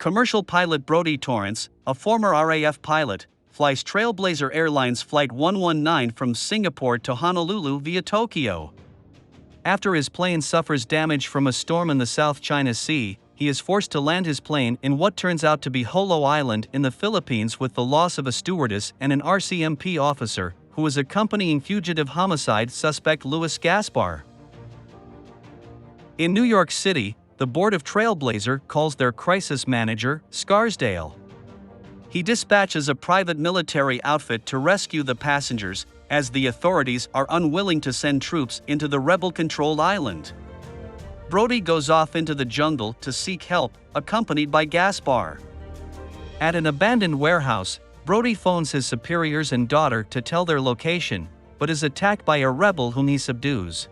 Commercial pilot Brodie Torrance, a former RAF pilot, flies Trailblazer Airlines Flight 119 from Singapore to Honolulu via Tokyo. After his plane suffers damage from a storm in the South China Sea, he is forced to land his plane in what turns out to be Holo Island in the Philippines with the loss of a stewardess and an RCMP officer, who was accompanying fugitive homicide suspect Louis Gaspar. In New York City, the board of Trailblazer calls their crisis manager, Scarsdale. He dispatches a private military outfit to rescue the passengers, as the authorities are unwilling to send troops into the rebel-controlled island. Brodie goes off into the jungle to seek help, accompanied by Gaspar. At an abandoned warehouse, Brodie phones his superiors and daughter to tell their location, but is attacked by a rebel whom he subdues.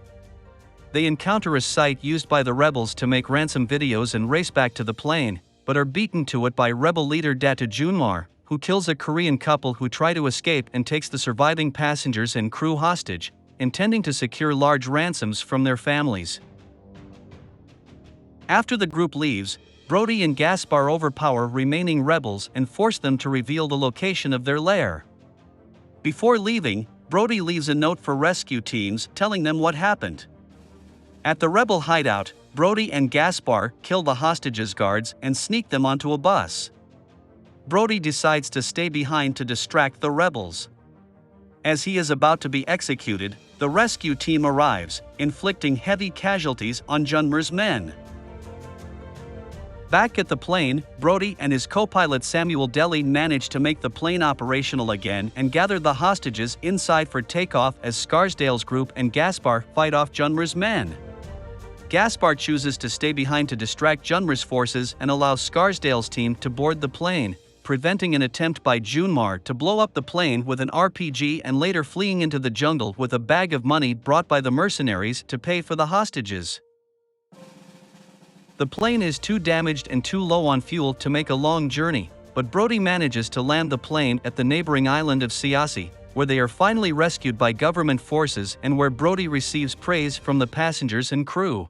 They encounter a site used by the rebels to make ransom videos and race back to the plane, but are beaten to it by rebel leader Data Junmar, who kills a Korean couple who try to escape and takes the surviving passengers and crew hostage, intending to secure large ransoms from their families. After the group leaves, Brodie and Gaspar overpower remaining rebels and force them to reveal the location of their lair. Before leaving, Brodie leaves a note for rescue teams telling them what happened. At the rebel hideout, Brodie and Gaspar kill the hostages' guards and sneak them onto a bus. Brodie decides to stay behind to distract the rebels. As he is about to be executed, the rescue team arrives, inflicting heavy casualties on Junmer's men. Back at the plane, Brodie and his co-pilot Samuel Deli manage to make the plane operational again and gather the hostages inside for takeoff as Scarsdale's group and Gaspar fight off Junmer's men. Gaspar chooses to stay behind to distract Junmer's forces and allows Scarsdale's team to board the plane, preventing an attempt by Junmar to blow up the plane with an RPG and later fleeing into the jungle with a bag of money brought by the mercenaries to pay for the hostages. The plane is too damaged and too low on fuel to make a long journey, but Brodie manages to land the plane at the neighboring island of Siasi, where they are finally rescued by government forces and where Brodie receives praise from the passengers and crew.